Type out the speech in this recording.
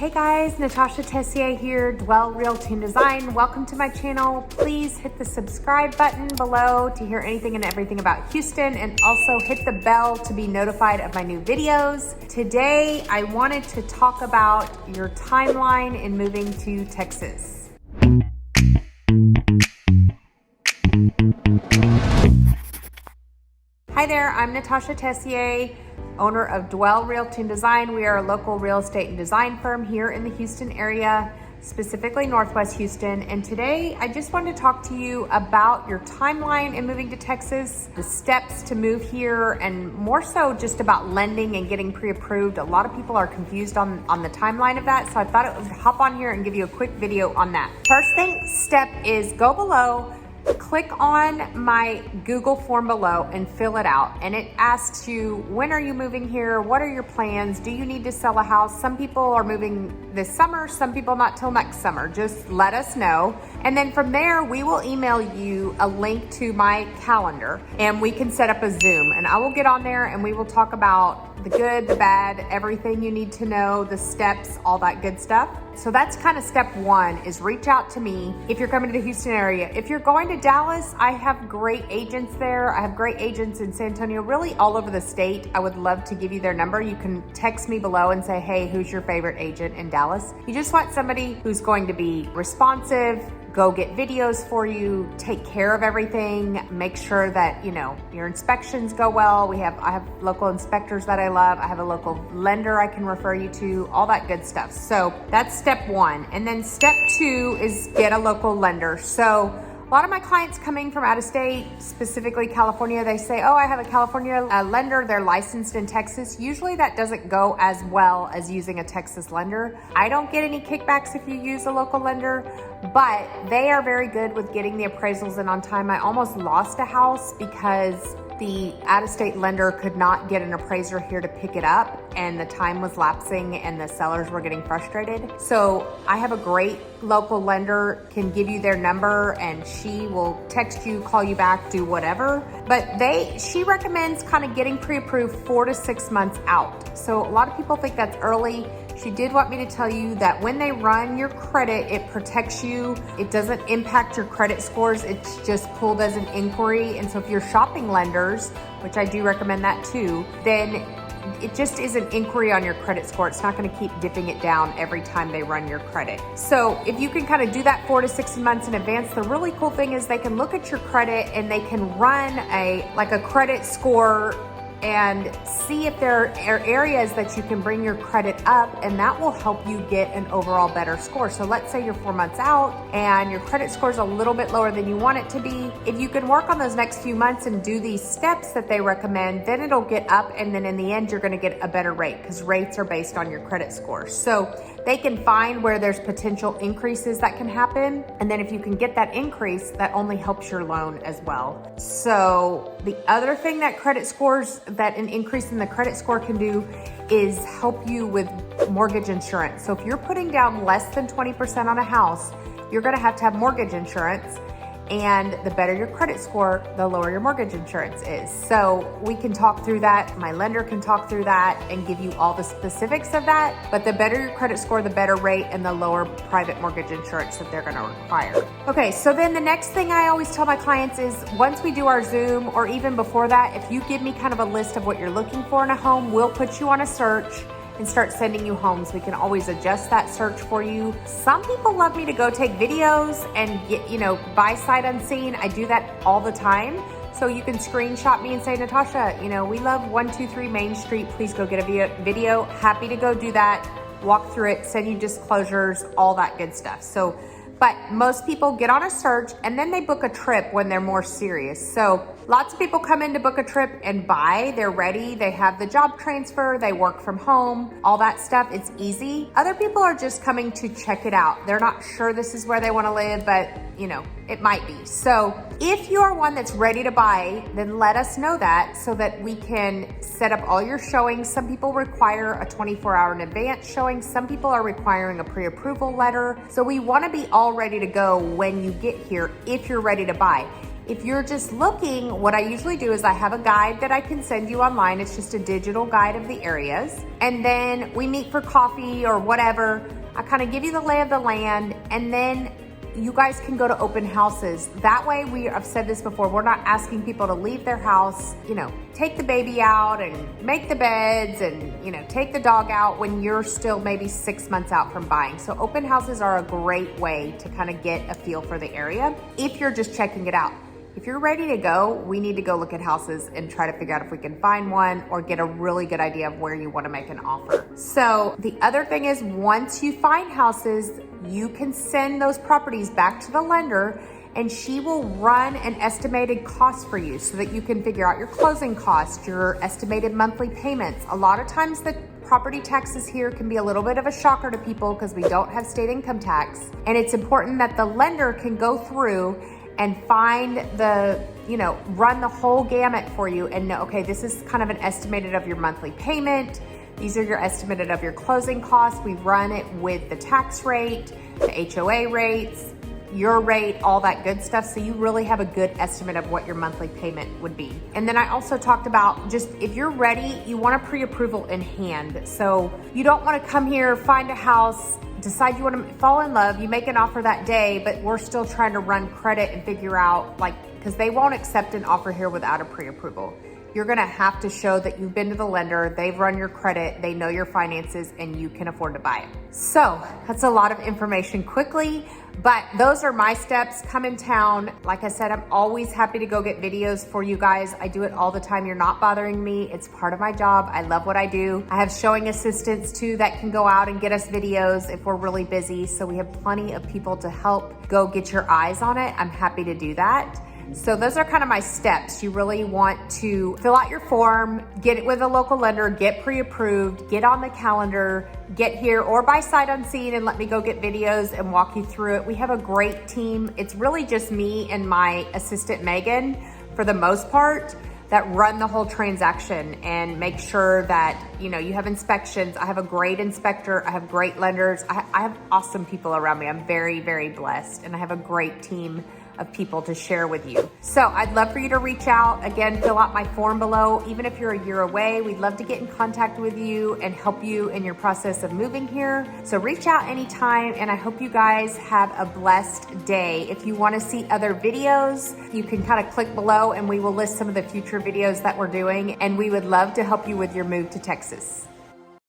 Hey guys, Natasha Tessier here, Dwell Realty and Design. Welcome to my channel. Please hit the subscribe button below to hear anything and everything about Houston, and also hit the bell to be notified of my new videos. Today, I wanted to talk about your timeline in moving to Texas. Hi there, I'm Natasha Tessier, owner of Dwell Realty and Design. We are a local real estate and design firm here in the Houston area, specifically Northwest Houston. And today I just wanted to talk to you about your timeline in moving to Texas, the steps to move here, and more so just about lending and getting pre-approved. A lot of people are confused on the timeline of that. So I thought it would hop on here and give you a quick video on that. First step is go below, click on my Google form below and fill it out. And it asks you, when are you moving here? What are your plans? Do you need to sell a house? Some people are moving this summer, some people not till next summer. Just let us know. And then from there, we will email you a link to my calendar and we can set up a Zoom. And I will get on there and we will talk about the good, the bad, everything you need to know, the steps, all that good stuff. So that's kind of step one, is reach out to me if you're coming to the Houston area. If you're going to Dallas, I have great agents there. I have great agents in San Antonio, really all over the state. I would love to give you their number. You can text me below and say, hey, who's your favorite agent in Dallas? You just want somebody who's going to be responsive, go get videos for you, take care of everything, make sure that, your inspections go well. I have local inspectors that I love. I have a local lender I can refer you to, all that good stuff. So that's step one. And then step two is get a local lender. So a lot of my clients coming from out of state, specifically California, they say, oh, I have a California lender, they're licensed in Texas. Usually that doesn't go as well as using a Texas lender. I don't get any kickbacks if you use a local lender, but they are very good with getting the appraisals in on time. I almost lost a house because the out-of-state lender could not get an appraiser here to pick it up, and the time was lapsing and the sellers were getting frustrated. So I have a great local lender, can give you their number and she will text you, call you back, do whatever. But she recommends kind of getting pre-approved 4 to 6 months out. So a lot of people think that's early. She did want me to tell you that when they run your credit, it protects you. It doesn't impact your credit scores. It's just pulled as an inquiry. And so if you're shopping lenders, which I do recommend that too, then it just is an inquiry on your credit score. It's not going to keep dipping it down every time they run your credit. So if you can kind of do that 4 to 6 months in advance, the really cool thing is they can look at your credit and they can run a credit score and see if there are areas that you can bring your credit up, and that will help you get an overall better score. So let's say you're 4 months out and your credit score is a little bit lower than you want it to be. If you can work on those next few months and do these steps that they recommend, then it'll get up, and then in the end, you're gonna get a better rate because rates are based on your credit score. So they can find where there's potential increases that can happen. And then if you can get that increase, that only helps your loan as well. So the other thing that that an increase in the credit score can do is help you with mortgage insurance. So if you're putting down less than 20% on a house, you're gonna have mortgage insurance. And the better your credit score, the lower your mortgage insurance is. So we can talk through that. My lender can talk through that and give you all the specifics of that. But the better your credit score, the better rate and the lower private mortgage insurance that they're gonna require. Okay, so then the next thing I always tell my clients is once we do our Zoom, or even before that, if you give me kind of a list of what you're looking for in a home, we'll put you on a search and start sending you homes. We can always adjust that search for you. Some people love me to go take videos and get, buy sight unseen. I do that all the time. So you can screenshot me and say, Natasha, we love 123 Main Street. Please go get a video. Happy to go do that, walk through it, send you disclosures, all that good stuff. So, but most people get on a search and then they book a trip when they're more serious. So lots of people come in to book a trip and buy, they're ready, they have the job transfer, they work from home, all that stuff, it's easy. Other people are just coming to check it out. They're not sure this is where they wanna live, but it might be. So if you are one that's ready to buy, then let us know that so that we can set up all your showings. Some people require a 24-hour in advance showing. Some people are requiring a pre-approval letter. So we wanna be all ready to go when you get here if you're ready to buy. If you're just looking, what I usually do is I have a guide that I can send you online. It's just a digital guide of the areas. And then we meet for coffee or whatever. I kind of give you the lay of the land, and then you guys can go to open houses. That way, I've said this before, we're not asking people to leave their house, take the baby out and make the beds and, take the dog out when you're still maybe 6 months out from buying. So open houses are a great way to kind of get a feel for the area if you're just checking it out. If you're ready to go, we need to go look at houses and try to figure out if we can find one or get a really good idea of where you want to make an offer. So the other thing is, once you find houses, you can send those properties back to the lender and she will run an estimated cost for you so that you can figure out your closing costs, your estimated monthly payments. A lot of times the property taxes here can be a little bit of a shocker to people because we don't have state income tax. And it's important that the lender can go through and find run the whole gamut for you and know, okay, this is kind of an estimated of your monthly payment. These are your estimated of your closing costs. We run it with the tax rate, the HOA rates, your rate, all that good stuff. So you really have a good estimate of what your monthly payment would be. And then I also talked about just if you're ready, you want a pre-approval in hand. So you don't want to come here, find a house, decide you want to fall in love, you make an offer that day, but we're still trying to run credit and figure out, because they won't accept an offer here without a pre-approval. You're gonna have to show that you've been to the lender, they've run your credit, they know your finances, and you can afford to buy it. So that's a lot of information quickly, but those are my steps. Come in town. Like I said, I'm always happy to go get videos for you guys. I do it all the time. You're not bothering me. It's part of my job. I love what I do. I have showing assistants too that can go out and get us videos if we're really busy. So we have plenty of people to help go get your eyes on it. I'm happy to do that. So those are kind of my steps. You really want to fill out your form, get it with a local lender, get pre-approved, get on the calendar, get here or by sight unseen and let me go get videos and walk you through it. We have a great team. It's really just me and my assistant, Megan, for the most part, that run the whole transaction and make sure that, you have inspections. I have a great inspector. I have great lenders. I have awesome people around me. I'm very, very blessed, and I have a great team of people to share with you. So I'd love for you to reach out. Again, fill out my form below. Even if you're a year away, we'd love to get in contact with you and help you in your process of moving here. So reach out anytime, and I hope you guys have a blessed day. If you want to see other videos, you can kind of click below and we will list some of the future videos that we're doing, and we would love to help you with your move to Texas.